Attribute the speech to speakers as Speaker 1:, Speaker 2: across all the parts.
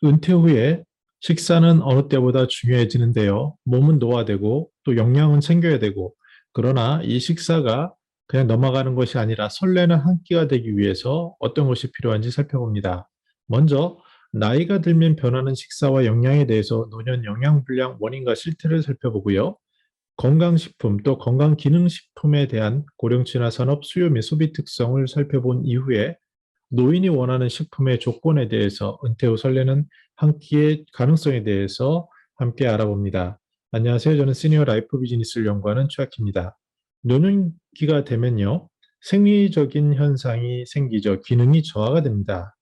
Speaker 1: 은퇴 후에 식사는 어느 때보다 중요해지는데요. 몸은 노화되고 또 영양은 챙겨야 되고, 그러나 이 식사가 그냥 넘어가는 것이 아니라 설레는 한 끼가 되기 위해서 어떤 것이 필요한지 살펴봅니다. 먼저 나이가 들면 변하는 식사와 영양에 대해서 노년 영양불량 원인과 실태를 살펴보고요. 건강식품 또 건강기능식품에 대한 고령층화 산업 수요 및 소비 특성을 살펴본 이후에 노인이 원하는 식품의 조건에 대해서 은퇴 후 설레는 한 끼의 가능성에 대해서 함께 알아봅니다. 안녕하세요. 저는 시니어 라이프 비즈니스를 연구하는 최학기입니다. 노년기가 되면요, 생리적인 현상이 생기죠. 기능이 저하가 됩니다.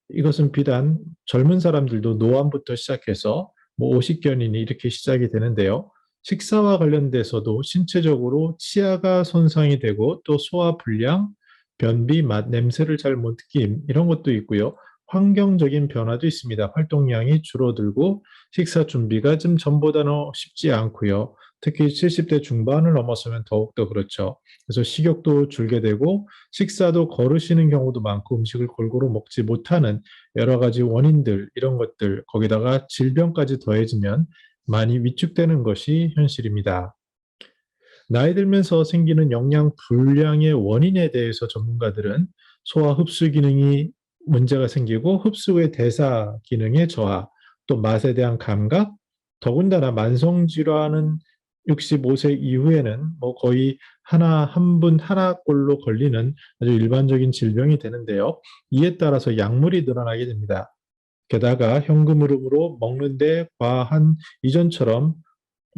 Speaker 1: 이것은 비단 젊은 사람들도 노안부터 시작해서 뭐 오십견이니 이렇게 시작이 되는데요. 식사와 관련돼서도 신체적으로 치아가 손상이 되고 또 소화 불량, 변비, 맛, 냄새를 잘 못 느낌 이런 것도 있고요. 환경적인 변화도 있습니다. 활동량이 줄어들고 식사 준비가 좀 전보다는 쉽지 않고요. 특히 70대 중반을 넘어서면 더욱더 그렇죠. 그래서 식욕도 줄게 되고 식사도 거르시는 경우도 많고 음식을 골고루 먹지 못하는 여러 가지 원인들, 이런 것들, 거기다가 질병까지 더해지면 많이 위축되는 것이 현실입니다. 나이 들면서 생기는 영양 불량의 원인에 대해서 전문가들은 소화 흡수 기능이 문제가 생기고 흡수 후의 대사 기능의 저하, 또 맛에 대한 감각, 더군다나 만성 질환은 65세 이후에는 뭐 거의 한 분 하나꼴로 걸리는 아주 일반적인 질병이 되는데요. 이에 따라서 약물이 늘어나게 됩니다. 게다가 현금으로 먹는데 과한 이전처럼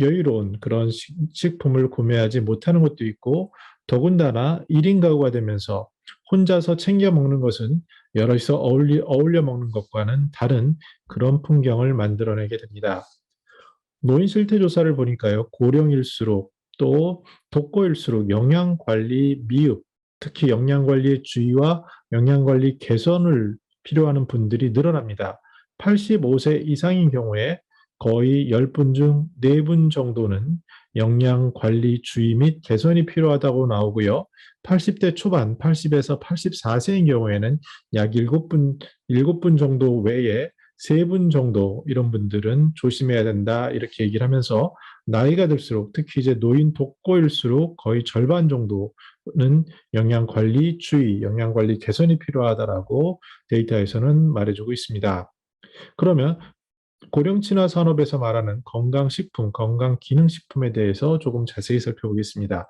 Speaker 1: 여유로운 그런 식품을 구매하지 못하는 것도 있고, 더군다나 1인 가구가 되면서 혼자서 챙겨 먹는 것은 여럿이서 어울려 먹는 것과는 다른 그런 풍경을 만들어내게 됩니다. 노인 실태 조사를 보니까요, 고령일수록 또 독거일수록 영양 관리 미흡, 특히 영양 관리의 주의와 영양 관리 개선을 필요하는 분들이 늘어납니다. 85세 이상인 경우에 거의 10분 중 4분 정도는 영양 관리 주의 및 개선이 필요하다고 나오고요. 80대 초반, 80에서 84세인 경우에는 약 7분 정도 외에 3분 정도 이런 분들은 조심해야 된다 이렇게 얘기를 하면서, 나이가 들수록 특히 이제 노인 독거일수록 거의 절반 정도는 영양 관리 주의, 영양 관리 개선이 필요하다라고 데이터에서는 말해주고 있습니다. 그러면 고령친화 산업에서 말하는 건강식품, 건강기능식품에 대해서 조금 자세히 살펴보겠습니다.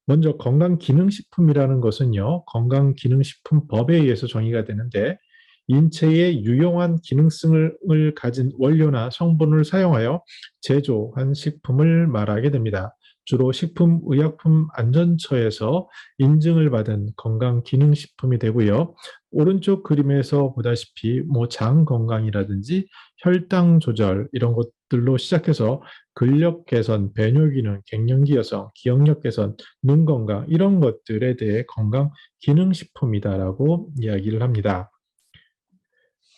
Speaker 1: 먼저 건강기능식품이라는 것은요, 건강기능식품법에 의해서 정의가 되는데, 인체에 유용한 기능성을 가진 원료나 성분을 사용하여 제조한 식품을 말하게 됩니다. 주로 식품의약품안전처에서 인증을 받은 건강기능식품이 되고요. 오른쪽 그림에서 보다시피 뭐 장 건강이라든지 혈당 조절 이런 것들로 시작해서 근력 개선, 배뇨 기능, 갱년기 여성, 기억력 개선, 눈 건강 이런 것들에 대해 건강 기능식품이다라고 이야기를 합니다.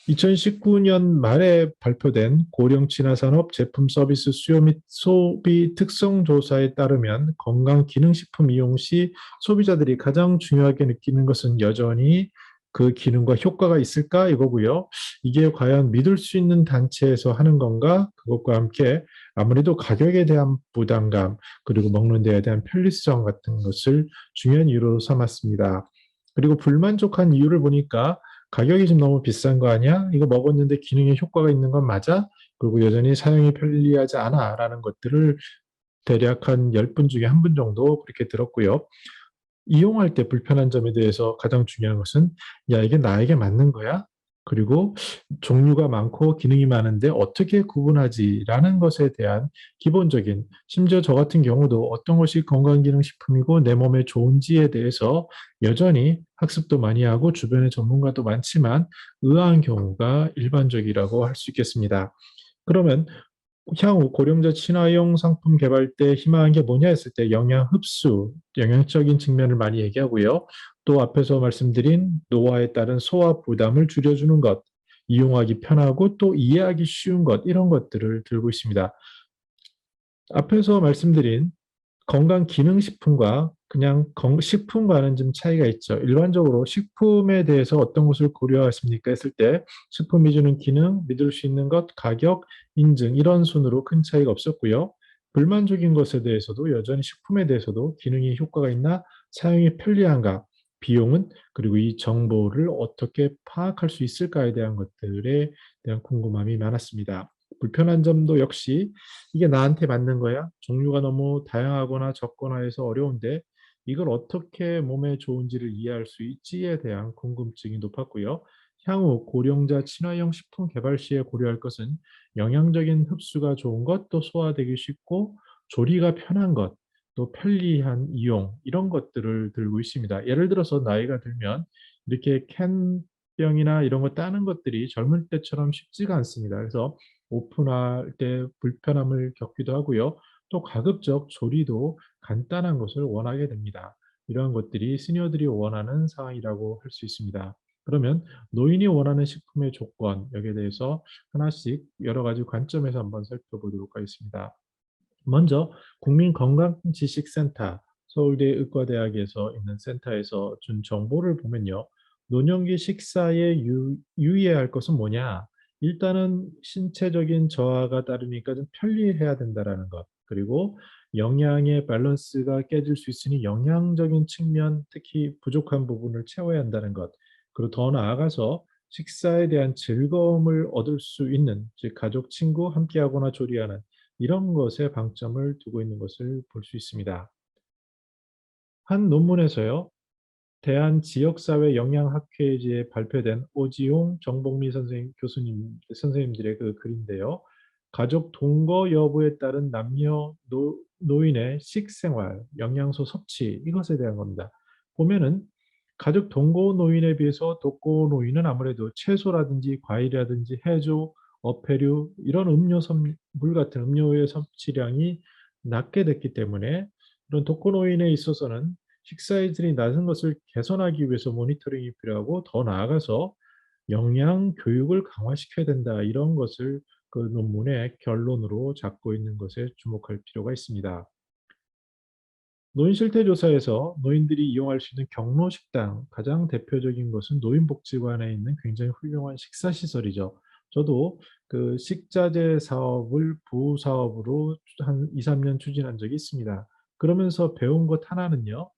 Speaker 1: 2019년 말에 발표된 고령 친화산업 제품 서비스 수요 및 소비 특성 조사에 따르면 건강기능식품 이용 시 소비자들이 가장 중요하게 느끼는 것은 여전히 그 기능과 효과가 있을까 이거고요. 이게 과연 믿을 수 있는 단체에서 하는 건가? 그것과 함께 아무래도 가격에 대한 부담감, 그리고 먹는 데에 대한 편리성 같은 것을 중요한 이유로 삼았습니다. 그리고 불만족한 이유를 보니까 가격이 좀 너무 비싼 거 아니야? 이거 먹었는데 기능에 효과가 있는 건 맞아? 그리고 여전히 사용이 편리하지 않아? 라는 것들을 대략 한 10분 중에 한 분 정도 그렇게 들었고요. 이용할 때 불편한 점에 대해서 가장 중요한 것은, 야, 이게 나에게 맞는 거야? 그리고 종류가 많고 기능이 많은데 어떻게 구분하지라는 것에 대한 기본적인, 심지어 저 같은 경우도 어떤 것이 건강기능식품이고 내 몸에 좋은지에 대해서 여전히 학습도 많이 하고 주변에 전문가도 많지만 의아한 경우가 일반적이라고 할 수 있겠습니다. 그러면 향후 고령자 친화형 상품 개발 때 희망한 게 뭐냐 했을 때 영양 흡수, 영양적인 측면을 많이 얘기하고요. 또 앞에서 말씀드린 노화에 따른 소화 부담을 줄여주는 것, 이용하기 편하고 또 이해하기 쉬운 것, 이런 것들을 들고 있습니다. 앞에서 말씀드린 건강기능식품과 그냥 식품과는 좀 차이가 있죠. 일반적으로 식품에 대해서 어떤 것을 고려하십니까 했을 때 식품이 주는 기능, 믿을 수 있는 것, 가격, 인증 이런 순으로 큰 차이가 없었고요. 불만족인 것에 대해서도 여전히 식품에 대해서도 기능이 효과가 있나, 사용이 편리한가, 비용은, 그리고 이 정보를 어떻게 파악할 수 있을까에 대한 것들에 대한 궁금함이 많았습니다. 불편한 점도 역시 이게 나한테 맞는 거야? 종류가 너무 다양하거나 적거나 해서 어려운데 이걸 어떻게 몸에 좋은지를 이해할 수 있지에 대한 궁금증이 높았고요. 향후 고령자 친화형 식품 개발 시에 고려할 것은 영양적인 흡수가 좋은 것, 또 소화되기 쉽고 조리가 편한 것, 또 편리한 이용 이런 것들을 들고 있습니다. 예를 들어서 나이가 들면 이렇게 캔병이나 이런 거 따는 것들이 젊을 때처럼 쉽지가 않습니다. 그래서 오픈할 때 불편함을 겪기도 하고요. 또 가급적 조리도 간단한 것을 원하게 됩니다. 이러한 것들이 시니어들이 원하는 사항이라고 할 수 있습니다. 그러면 노인이 원하는 식품의 조건, 여기에 대해서 하나씩 여러 가지 관점에서 한번 살펴보도록 하겠습니다. 먼저 국민건강지식센터, 서울대 의과대학에서 있는 센터에서 준 정보를 보면요. 노년기 식사에 유의해야 할 것은 뭐냐? 일단은 신체적인 저하가 따르니까 좀 편리해야 된다라는 것. 그리고 영양의 밸런스가 깨질 수 있으니 영양적인 측면, 특히 부족한 부분을 채워야 한다는 것. 그리고 더 나아가서 식사에 대한 즐거움을 얻을 수 있는, 즉 가족, 친구 함께하거나 조리하는 이런 것에 방점을 두고 있는 것을 볼 수 있습니다. 한 논문에서요. 대한지역사회 영양학회지에 발표된 오지용, 정복미 선생님들의 그 글인데요. 가족 동거 여부에 따른 남녀 노인의 식생활, 영양소 섭취 이것에 대한 겁니다. 보면은 가족 동거 노인에 비해서 독거 노인은 아무래도 채소라든지 과일이라든지 해조, 어패류 이런 물 같은 음료의 섭취량이 낮게 됐기 때문에 이런 독거 노인에 있어서는 식사의 질이 낮은 것을 개선하기 위해서 모니터링이 필요하고 더 나아가서 영양 교육을 강화시켜야 된다. 이런 것을 그 논문의 결론으로 잡고 있는 것에 주목할 필요가 있습니다. 노인 실태 조사에서 노인들이 이용할 수 있는 경로 식당 가장 대표적인 것은 노인복지관에 있는 굉장히 훌륭한 식사 시설이죠. 저도 그 식자재 사업을 부사업으로 한 2, 3년 추진한 적이 있습니다. 그러면서 배운 것 하나는요.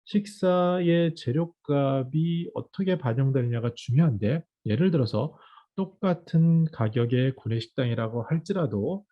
Speaker 1: 식사의 재료값이 어떻게 반영되느냐가 중요한데 예를 들어서 똑같은 가격의 구내식당이라고 할지라도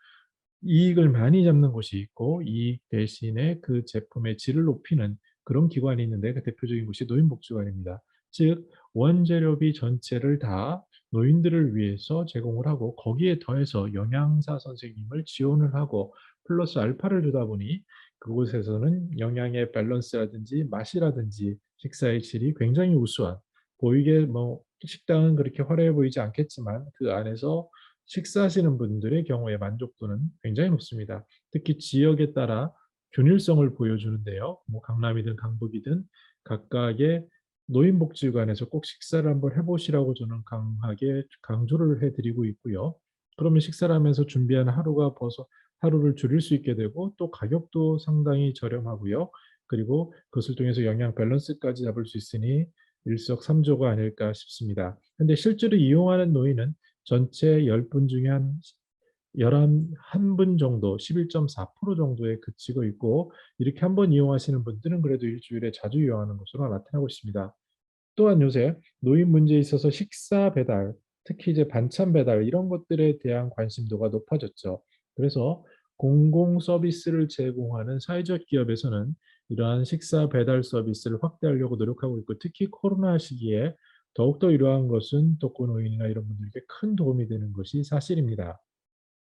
Speaker 1: 이익을 많이 잡는 곳이 있고 이익 대신에 그 제품의 질을 높이는 그런 기관이 있는데 그 대표적인 곳이 노인복지관입니다. 즉 원재료비 전체를 다 노인들을 위해서 제공을 하고 거기에 더해서 영양사 선생님을 지원을 하고 플러스 알파를 주다 보니 그곳에서는 영양의 밸런스라든지 맛이라든지 식사의 질이 굉장히 우수한 보이게 뭐 식당은 그렇게 화려해 보이지 않겠지만 그 안에서 식사하시는 분들의 경우에 만족도는 굉장히 높습니다. 특히 지역에 따라 균일성을 보여주는데요. 뭐 강남이든 강북이든 각각의 노인복지관에서 꼭 식사를 한번 해보시라고 저는 강하게 강조를 해드리고 있고요. 그러면 식사를 하면서 준비한 하루를 줄일 수 있게 되고 또 가격도 상당히 저렴하고요. 그리고 그것을 통해서 영양 밸런스까지 잡을 수 있으니 일석삼조가 아닐까 싶습니다. 근데 실제로 이용하는 노인은 전체 10분 중에 한 11분 정도, 11.4% 정도에 그치고 있고 이렇게 한번 이용하시는 분들은 그래도 일주일에 자주 이용하는 것으로 나타나고 있습니다. 또한 요새 노인 문제에 있어서 식사 배달, 특히 이제 반찬 배달 이런 것들에 대한 관심도가 높아졌죠. 그래서 공공 서비스를 제공하는 사회적 기업에서는 이러한 식사 배달 서비스를 확대하려고 노력하고 있고 특히 코로나 시기에 더욱더 이러한 것은 독거노인이나 이런 분들에게 큰 도움이 되는 것이 사실입니다.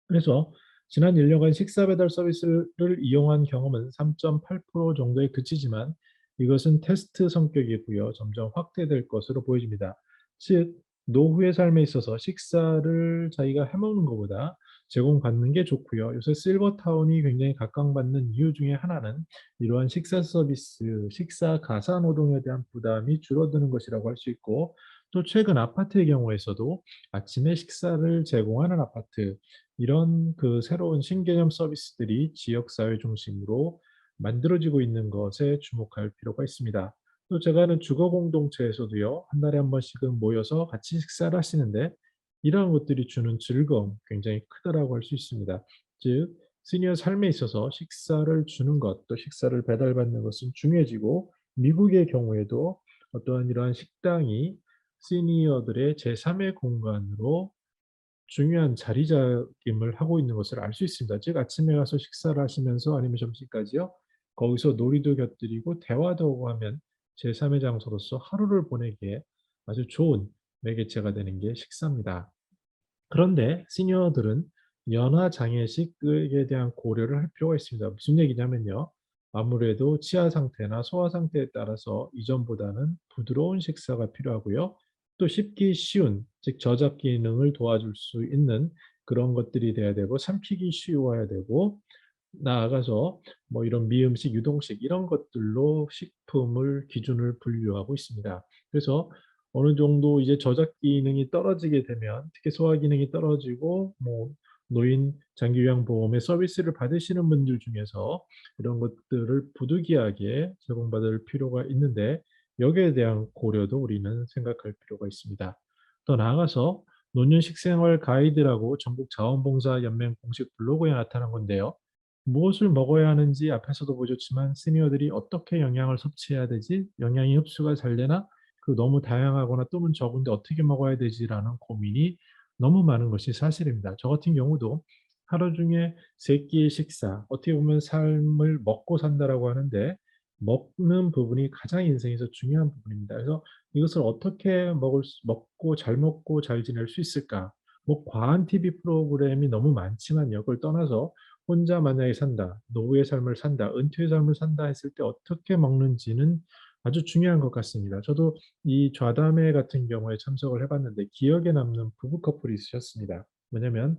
Speaker 1: 그래서 지난 1년간 식사 배달 서비스를 이용한 경험은 3.8% 정도에 그치지만 이것은 테스트 성격이고요. 점점 확대될 것으로 보여집니다. 즉, 노후의 삶에 있어서 식사를 자기가 해먹는 것보다 제공받는 게 좋고요. 요새 실버타운이 굉장히 각광받는 이유 중에 하나는 이러한 식사 서비스, 식사 가사 노동에 대한 부담이 줄어드는 것이라고 할 수 있고 또 최근 아파트의 경우에서도 아침에 식사를 제공하는 아파트 이런 그 새로운 신개념 서비스들이 지역사회 중심으로 만들어지고 있는 것에 주목할 필요가 있습니다. 또 제가 아는 주거 공동체에서도요, 한 달에 한 번씩은 모여서 같이 식사를 하시는데 이러한 것들이 주는 즐거움 굉장히 크다라고 할 수 있습니다. 즉, 시니어 삶에 있어서 식사를 주는 것, 또 식사를 배달받는 것은 중요해지고 미국의 경우에도 어떠한 이러한 식당이 시니어들의 제3의 공간으로 중요한 자리잡임을 하고 있는 것을 알 수 있습니다. 즉 아침에 가서 식사를 하시면서 아니면 점심까지요. 거기서 놀이도 곁들이고 대화도 하고 하면 제3의 장소로서 하루를 보내기에 아주 좋은 매개체가 되는 게 식사입니다. 그런데 시니어들은 연화 장애식에 대한 고려를 할 필요가 있습니다. 무슨 얘기냐면요. 아무래도 치아 상태나 소화 상태에 따라서 이전보다는 부드러운 식사가 필요하고요. 또 씹기 쉬운, 즉 저작 기능을 도와줄 수 있는 그런 것들이 돼야 되고 삼키기 쉬워야 되고 나아가서 뭐 이런 미음식, 유동식 이런 것들로 식품을 기준을 분류하고 있습니다. 그래서 어느 정도 이제 저작 기능이 떨어지게 되면 특히 소화 기능이 떨어지고 뭐 노인 장기요양보험의 서비스를 받으시는 분들 중에서 이런 것들을 부득이하게 제공받을 필요가 있는데 여기에 대한 고려도 우리는 생각할 필요가 있습니다. 더 나아가서 노년 식생활 가이드라고 전국 자원봉사연맹 공식 블로그에 나타난 건데요. 무엇을 먹어야 하는지 앞에서도 보셨지만 시니어들이 어떻게 영양을 섭취해야 되지? 영양이 흡수가 잘 되나? 그 너무 다양하거나 또는 적은데 어떻게 먹어야 되지라는 고민이 너무 많은 것이 사실입니다. 저 같은 경우도 하루 중에 세 끼의 식사, 어떻게 보면 삶을 먹고 산다라고 하는데 먹는 부분이 가장 인생에서 중요한 부분입니다. 그래서 이것을 어떻게 먹고 잘 먹고 잘 지낼 수 있을까? 뭐 과한 TV 프로그램이 너무 많지만요. 그걸 떠나서 혼자 만약에 산다, 노후의 삶을 산다, 은퇴의 삶을 산다 했을 때 어떻게 먹는지는 아주 중요한 것 같습니다. 저도 이 좌담회 같은 경우에 참석을 해봤는데 기억에 남는 부부 커플이 있으셨습니다. 뭐냐면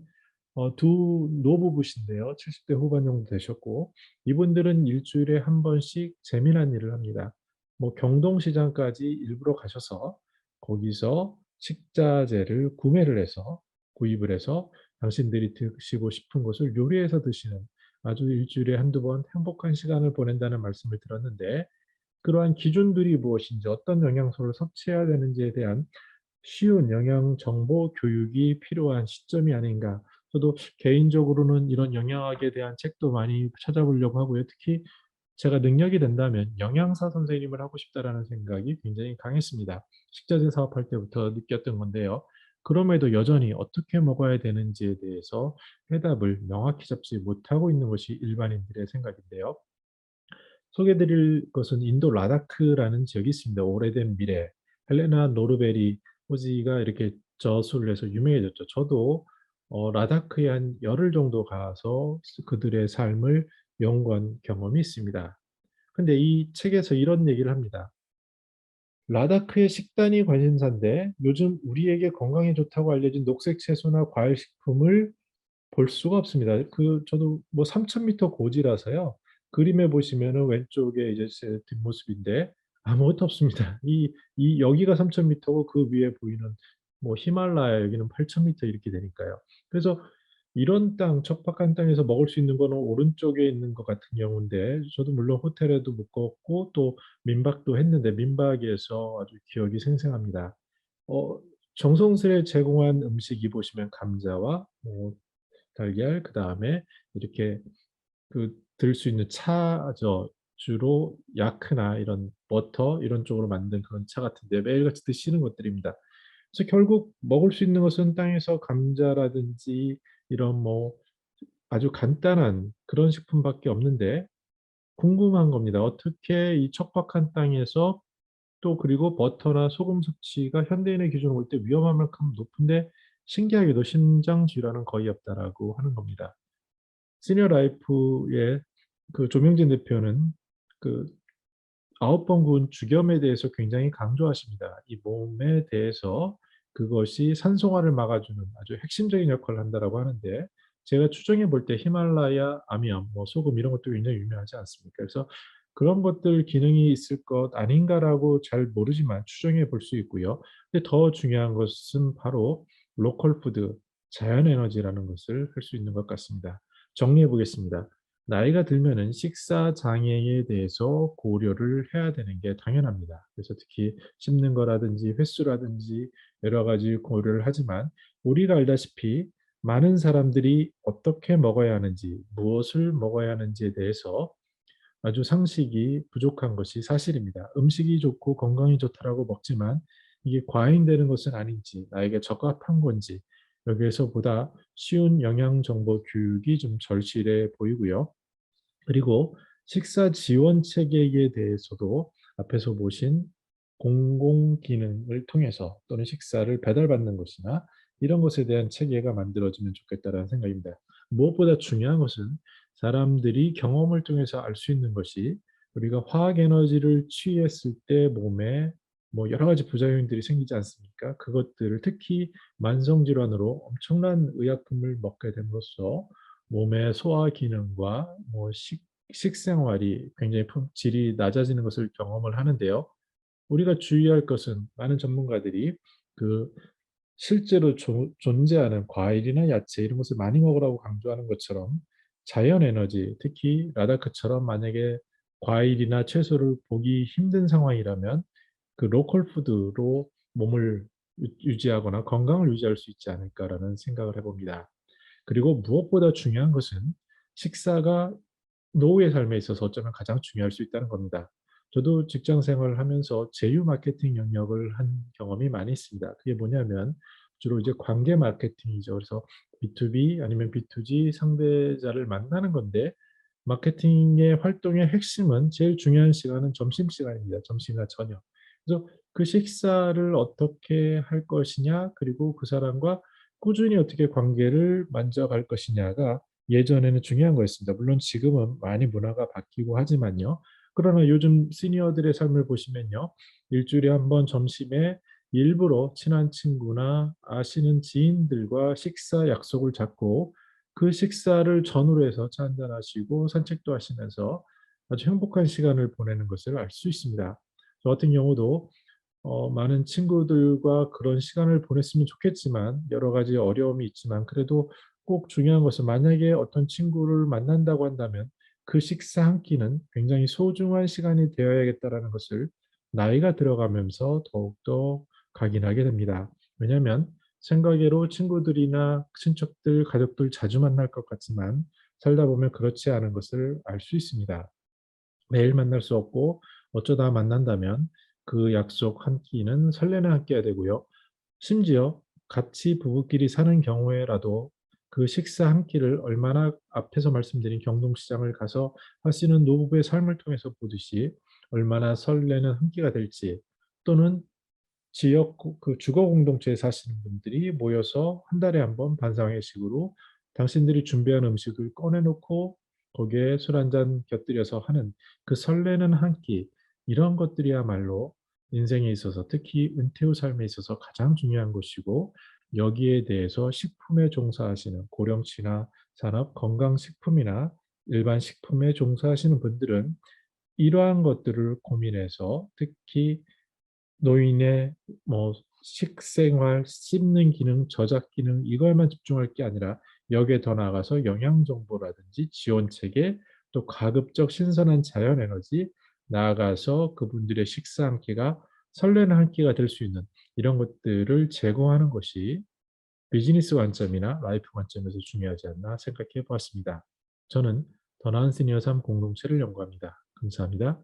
Speaker 1: 두 노부부신데요. 70대 후반 정도 되셨고 이분들은 일주일에 한 번씩 재미난 일을 합니다. 뭐 경동시장까지 일부러 가셔서 거기서 식자재를 구매를 해서 구입을 해서 당신들이 드시고 싶은 것을 요리해서 드시는 아주 일주일에 한두 번 행복한 시간을 보낸다는 말씀을 들었는데 그러한 기준들이 무엇인지 어떤 영양소를 섭취해야 되는지에 대한 쉬운 영양 정보 교육이 필요한 시점이 아닌가. 저도 개인적으로는 이런 영양학에 대한 책도 많이 찾아보려고 하고요. 특히 제가 능력이 된다면 영양사 선생님을 하고 싶다라는 생각이 굉장히 강했습니다. 식자재 사업할 때부터 느꼈던 건데요. 그럼에도 여전히 어떻게 먹어야 되는지에 대해서 해답을 명확히 잡지 못하고 있는 것이 일반인들의 생각인데요. 소개드릴 것은 인도 라다크라는 지역이 있습니다. 오래된 미래. 헬레나 노르베리 호지가 이렇게 저술을 해서 유명해졌죠. 저도 라다크에 한 열흘 정도 가서 그들의 삶을 연구한 경험이 있습니다. 근데 이 책에서 이런 얘기를 합니다. 라다크의 식단이 관심사인데 요즘 우리에게 건강에 좋다고 알려진 녹색 채소나 과일 식품을 볼 수가 없습니다. 저도 뭐 3000m 고지라서요. 그림에 보시면은 왼쪽에 이제 제 뒷모습인데 아무것도 없습니다. 이 여기가 3000m고 그 위에 보이는 뭐 히말라야 여기는 8000m 이렇게 되니까요. 그래서 이런 땅, 척박한 땅에서 먹을 수 있는 거는 오른쪽에 있는 것 같은 경우인데 저도 물론 호텔에도 묵었고 또 민박도 했는데 민박에서 아주 기억이 생생합니다. 어, 정성스레 제공한 음식이 보시면 감자와 뭐 달걀, 그 다음에 이렇게 들 수 있는 차죠. 주로 야크나 이런 버터 이런 쪽으로 만든 그런 차 같은데 매일같이 드시는 것들입니다. 그래서 결국 먹을 수 있는 것은 땅에서 감자라든지 이런 뭐 아주 간단한 그런 식품밖에 없는데 궁금한 겁니다. 어떻게 이 척박한 땅에서 또 그리고 버터나 소금 섭취가 현대인의 기준으로 볼 때 위험한 만큼 높은데 신기하게도 심장 질환은 거의 없다라고 하는 겁니다. 시니어 라이프의 그 조명진 대표는 그 9번 구운 주겸에 대해서 굉장히 강조하십니다. 이 몸에 대해서 그것이 산소화를 막아주는 아주 핵심적인 역할을 한다라고 하는데 제가 추정해 볼 때 히말라야, 아미암, 뭐 소금 이런 것도 굉장히 유명하지 않습니까? 그래서 그런 것들 기능이 있을 것 아닌가라고 잘 모르지만 추정해 볼 수 있고요. 근데 더 중요한 것은 바로 로컬 푸드, 자연 에너지라는 것을 할 수 있는 것 같습니다. 정리해 보겠습니다. 나이가 들면은 식사 장애에 대해서 고려를 해야 되는 게 당연합니다. 그래서 특히 씹는 거라든지 횟수라든지 여러 가지 고려를 하지만 우리가 알다시피 많은 사람들이 어떻게 먹어야 하는지, 무엇을 먹어야 하는지에 대해서 아주 상식이 부족한 것이 사실입니다. 음식이 좋고 건강이 좋다라고 먹지만 이게 과잉되는 것은 아닌지, 나에게 적합한 건지, 여기에서 보다 쉬운 영양 정보 교육이 좀 절실해 보이고요. 그리고 식사 지원 체계에 대해서도 앞에서 보신 공공 기능을 통해서 또는 식사를 배달받는 것이나 이런 것에 대한 체계가 만들어지면 좋겠다라는 생각입니다. 무엇보다 중요한 것은 사람들이 경험을 통해서 알 수 있는 것이 우리가 화학 에너지를 취했을 때 몸에 뭐 여러 가지 부작용들이 생기지 않습니까? 그것들을 특히 만성 질환으로 엄청난 의약품을 먹게 됨으로써 몸의 소화 기능과 뭐 식생활이 굉장히 질이 낮아지는 것을 경험을 하는데요. 우리가 주의할 것은 많은 전문가들이 그 실제로 존재하는 과일이나 야채 이런 것을 많이 먹으라고 강조하는 것처럼 자연 에너지, 특히 라다크처럼 만약에 과일이나 채소를 보기 힘든 상황이라면 그 로컬 푸드로 몸을 유지하거나 건강을 유지할 수 있지 않을까라는 생각을 해봅니다. 그리고 무엇보다 중요한 것은 식사가 노후의 삶에 있어서 어쩌면 가장 중요할 수 있다는 겁니다. 저도 직장 생활을 하면서 제휴 마케팅 영역을 한 경험이 많이 있습니다. 그게 뭐냐면 주로 이제 관계 마케팅이죠. 그래서 B2B 아니면 B2G 상대자를 만나는 건데 마케팅의 활동의 핵심은 제일 중요한 시간은 점심시간입니다. 점심이나 저녁. 그래서 그 식사를 어떻게 할 것이냐, 그리고 그 사람과 꾸준히 어떻게 관계를 만져갈 것이냐가 예전에는 중요한 거였습니다. 물론 지금은 많이 문화가 바뀌고 하지만요. 그러나 요즘 시니어들의 삶을 보시면요. 일주일에 한 번 점심에 일부러 친한 친구나 아시는 지인들과 식사 약속을 잡고 그 식사를 전후로 해서 차 한잔 하시고 산책도 하시면서 아주 행복한 시간을 보내는 것을 알 수 있습니다. 저 같은 경우도 많은 친구들과 그런 시간을 보냈으면 좋겠지만 여러 가지 어려움이 있지만 그래도 꼭 중요한 것은 만약에 어떤 친구를 만난다고 한다면 그 식사 한 끼는 굉장히 소중한 시간이 되어야겠다라는 것을 나이가 들어가면서 더욱더 각인하게 됩니다. 왜냐하면 생각외로 친구들이나 친척들, 가족들 자주 만날 것 같지만 살다 보면 그렇지 않은 것을 알 수 있습니다. 매일 만날 수 없고 어쩌다 만난다면 그 약속 한 끼는 설레는 한 끼가 되고요. 심지어 같이 부부끼리 사는 경우에라도 그 식사 한 끼를 얼마나 앞에서 말씀드린 경동시장을 가서 하시는 노부부의 삶을 통해서 보듯이 얼마나 설레는 한 끼가 될지 또는 지역 그 주거 공동체에 사시는 분들이 모여서 한 달에 한 번 반상회식으로 당신들이 준비한 음식을 꺼내놓고 거기에 술 한 잔 곁들여서 하는 그 설레는 한 끼, 이런 것들이야말로 인생에 있어서 특히 은퇴 후 삶에 있어서 가장 중요한 것이고 여기에 대해서 식품에 종사하시는 고령치나 산업 건강식품이나 일반 식품에 종사하시는 분들은 이러한 것들을 고민해서 특히 노인의 뭐 식생활, 씹는 기능, 저작 기능 이걸만 집중할 게 아니라 여기에 더 나아가서 영양 정보라든지 지원 체계, 또 가급적 신선한 자연 에너지, 나아가서 그분들의 식사 한 끼가 설레는 한 끼가 될 수 있는 이런 것들을 제공하는 것이 비즈니스 관점이나 라이프 관점에서 중요하지 않나 생각해 보았습니다. 저는 더 나은 시니어 삶 공동체를 연구합니다. 감사합니다.